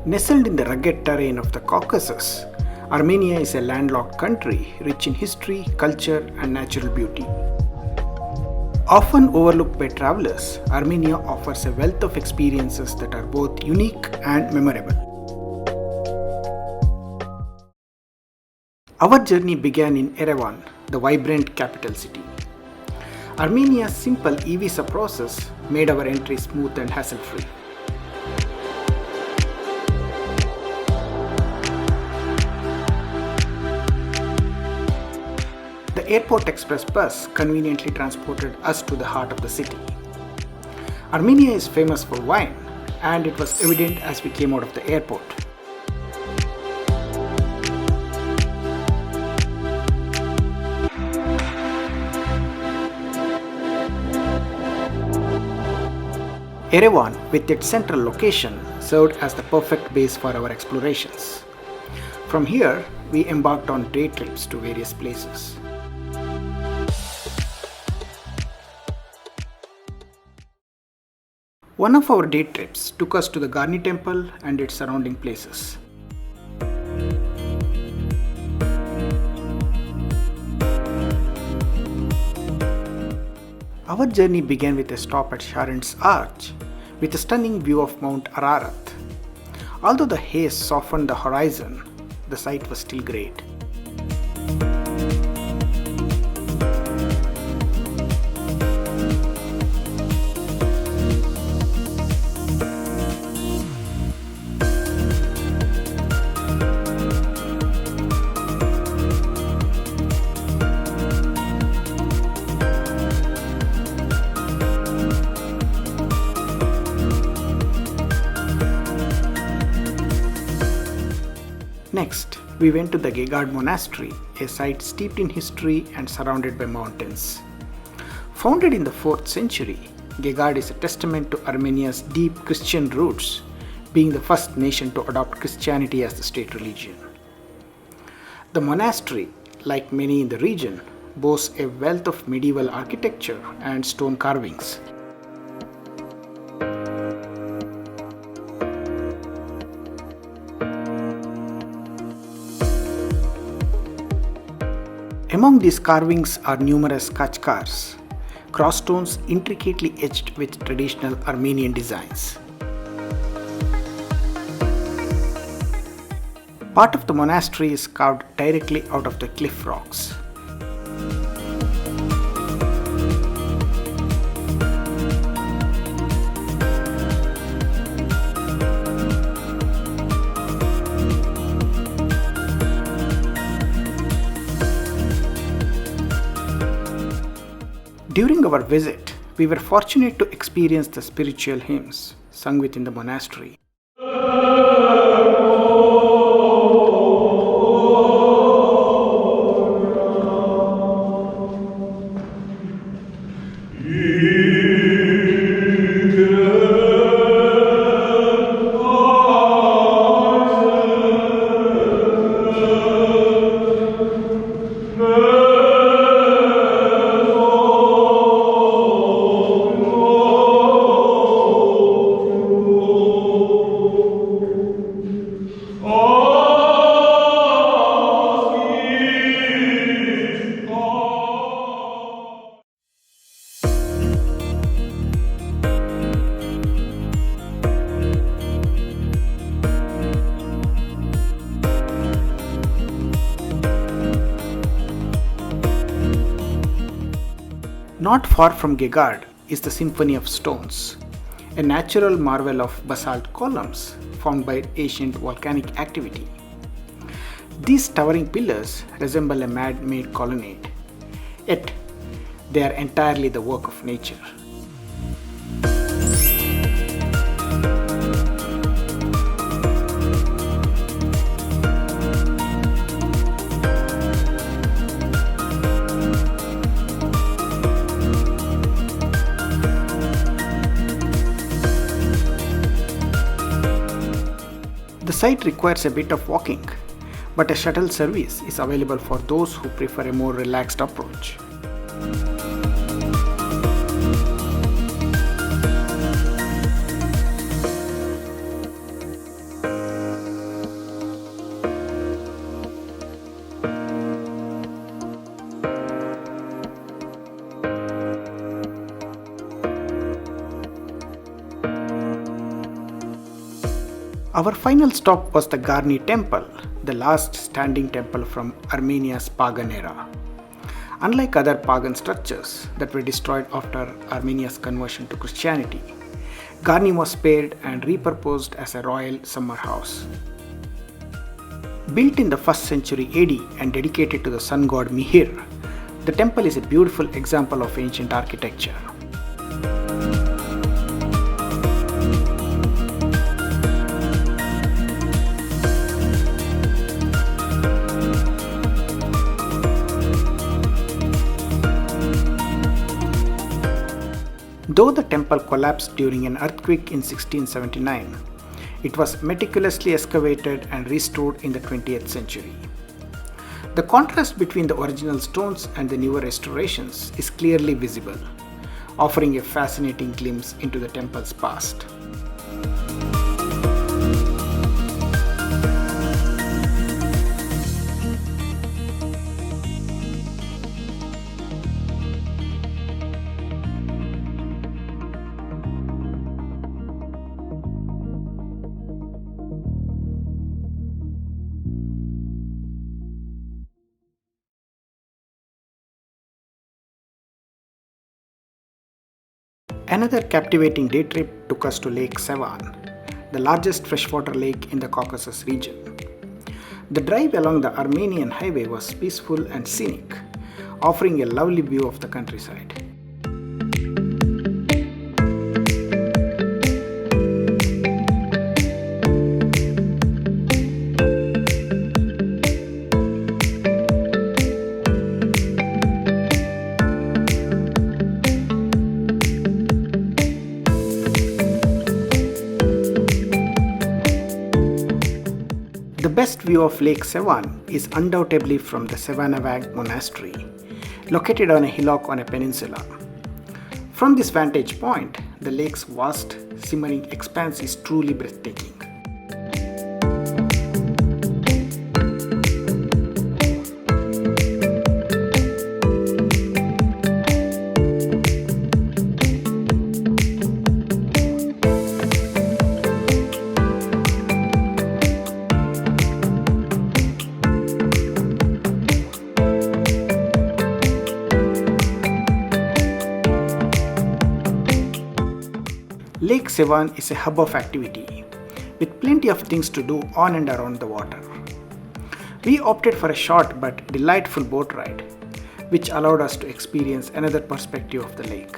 Nestled in the rugged terrain of the Caucasus, Armenia is a landlocked country rich in history, culture, and natural beauty. Often overlooked by travelers, Armenia offers a wealth of experiences that are both unique and memorable. Our journey began in Yerevan, the vibrant capital city. Armenia's simple e-visa process made our entry smooth and hassle-free. The Airport Express bus conveniently transported us to the heart of the city. Armenia is famous for wine, and it was evident as we came out of the airport. Yerevan, with its central location, served as the perfect base for our explorations. From here, we embarked on day trips to various places. One of our day trips took us to the Garni Temple and its surrounding places. Our journey began with a stop at Charent's Arch, with a stunning view of Mount Ararat. Although the haze softened the horizon, the sight was still great. Next, we went to the Geghard Monastery, a site steeped in history and surrounded by mountains. Founded in the 4th century, Geghard is a testament to Armenia's deep Christian roots, being the first nation to adopt Christianity as the state religion. The monastery, like many in the region, boasts a wealth of medieval architecture and stone carvings. Among these carvings are numerous kachkars, crossstones intricately etched with traditional Armenian designs. Part of the monastery is carved directly out of the cliff rocks. During our visit, we were fortunate to experience the spiritual hymns sung within the monastery. Not far from Geghard is the Symphony of Stones, a natural marvel of basalt columns formed by ancient volcanic activity. These towering pillars resemble a man-made colonnade, yet they are entirely the work of nature. The site requires a bit of walking, but a shuttle service is available for those who prefer a more relaxed approach. Our final stop was the Garni Temple, the last standing temple from Armenia's pagan era. Unlike other pagan structures that were destroyed after Armenia's conversion to Christianity, Garni was spared and repurposed as a royal summer house. Built in the 1st century AD and dedicated to the sun god Mihir, the temple is a beautiful example of ancient architecture. Though the temple collapsed during an earthquake in 1679, it was meticulously excavated and restored in the 20th century. The contrast between the original stones and the newer restorations is clearly visible, offering a fascinating glimpse into the temple's past. Another captivating day trip took us to Lake Sevan, the largest freshwater lake in the Caucasus region. The drive along the Armenian highway was peaceful and scenic, offering a lovely view of the countryside. The best view of Lake Sevan is undoubtedly from the Geghard Monastery, located on a hillock on a peninsula. From this vantage point, the lake's vast, shimmering expanse is truly breathtaking. Lake Sevan is a hub of activity, with plenty of things to do on and around the water. We opted for a short but delightful boat ride, which allowed us to experience another perspective of the lake.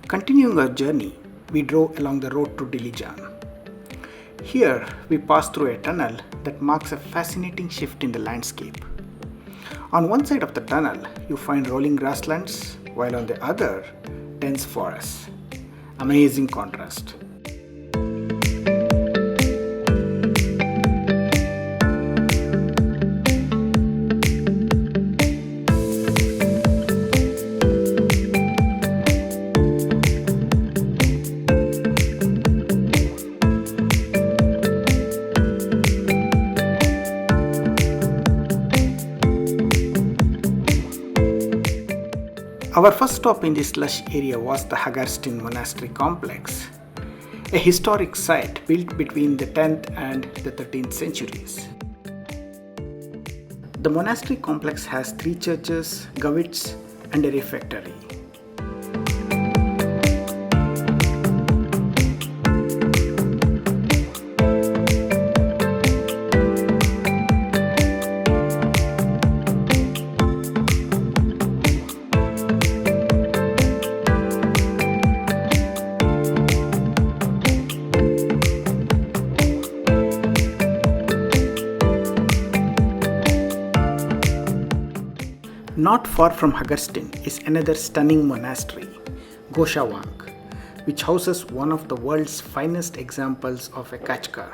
Continuing our journey, we drove along the road to Dilijan. Here, we passed through a tunnel that marks a fascinating shift in the landscape. On one side of the tunnel, you find rolling grasslands, while on the other, dense forests. Amazing contrast. Our first stop in this lush area was the Hagharstin Monastery complex, a historic site built between the 10th and the 13th centuries. The monastery complex has 3 churches, gavits, and a refectory. Not far from Hagharstin is another stunning monastery, Goshavank, which houses one of the world's finest examples of a kachkar.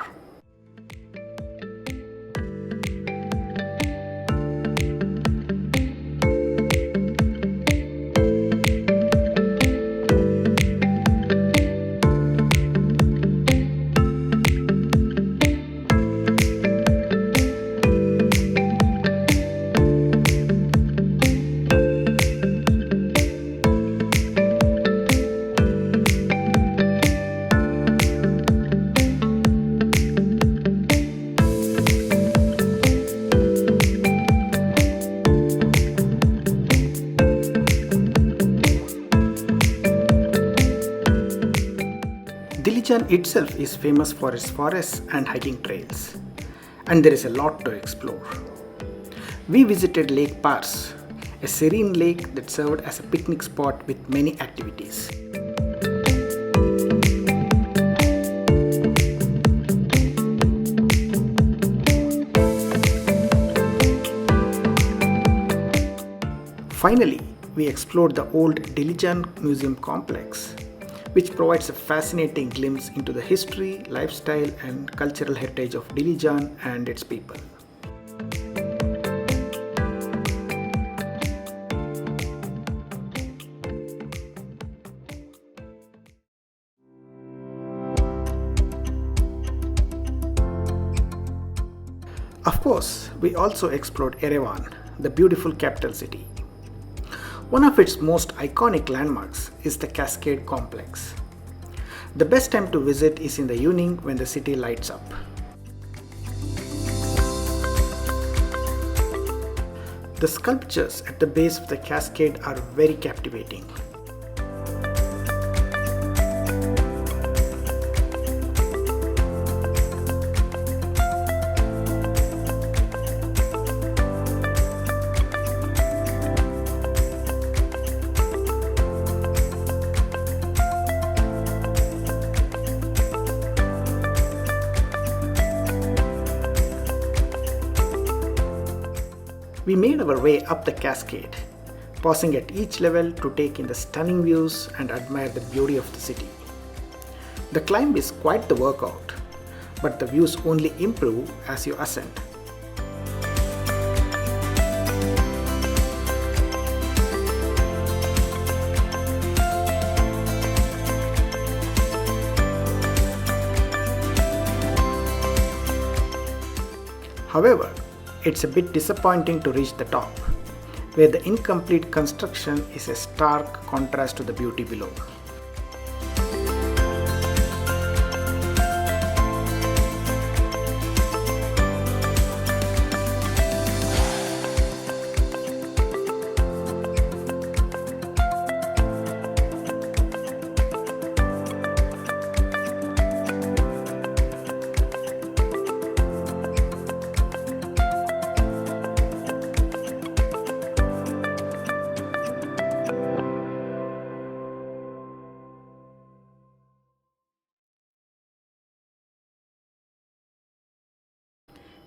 Dilijan itself is famous for its forests and hiking trails, and there is a lot to explore. We visited Lake Parz, a serene lake that served as a picnic spot with many activities. Finally, we explored the old Dilijan Museum complex, which provides a fascinating glimpse into the history, lifestyle, and cultural heritage of Dilijan and its people. Of course, we also explored Yerevan, the beautiful capital city. One of its most iconic landmarks is the Cascade complex. The best time to visit is in the evening when the city lights up. The sculptures at the base of the cascade are very captivating. We made our way up the cascade, pausing at each level to take in the stunning views and admire the beauty of the city. The climb is quite the workout, but the views only improve as you ascend. However, it's a bit disappointing to reach the top, where the incomplete construction is a stark contrast to the beauty below.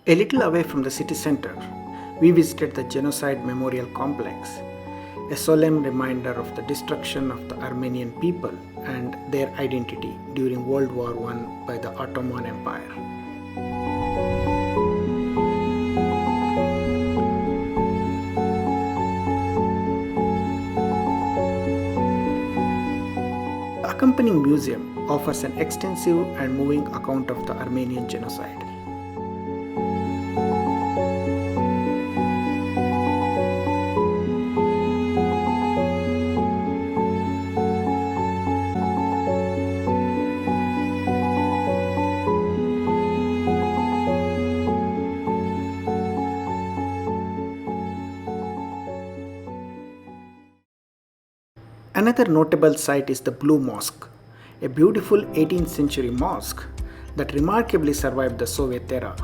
A little away from the city center, we visited the Genocide Memorial Complex, a solemn reminder of the destruction of the Armenian people and their identity during World War I by the Ottoman Empire. The accompanying museum offers an extensive and moving account of the Armenian genocide. Another notable site is the Blue Mosque, a beautiful 18th century mosque that remarkably survived the Soviet era.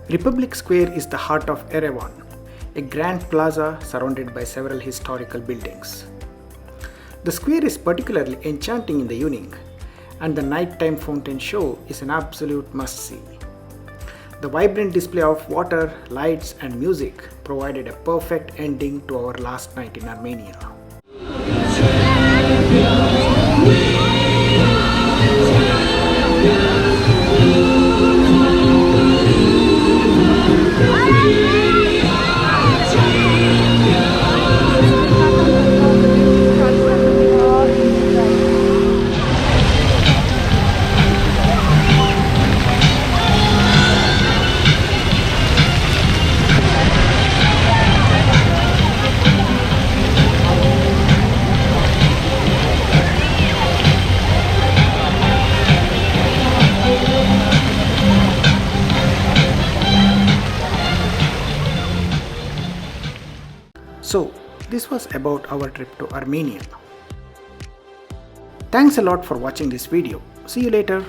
Republic Square is the heart of Yerevan, a grand plaza surrounded by several historical buildings. The square is particularly enchanting in the evening, and the nighttime fountain show is an absolute must-see. The vibrant display of water, lights, and music provided a perfect ending to our last night in Armenia. This was about our trip to Armenia. Thanks a lot for watching this video. See you later.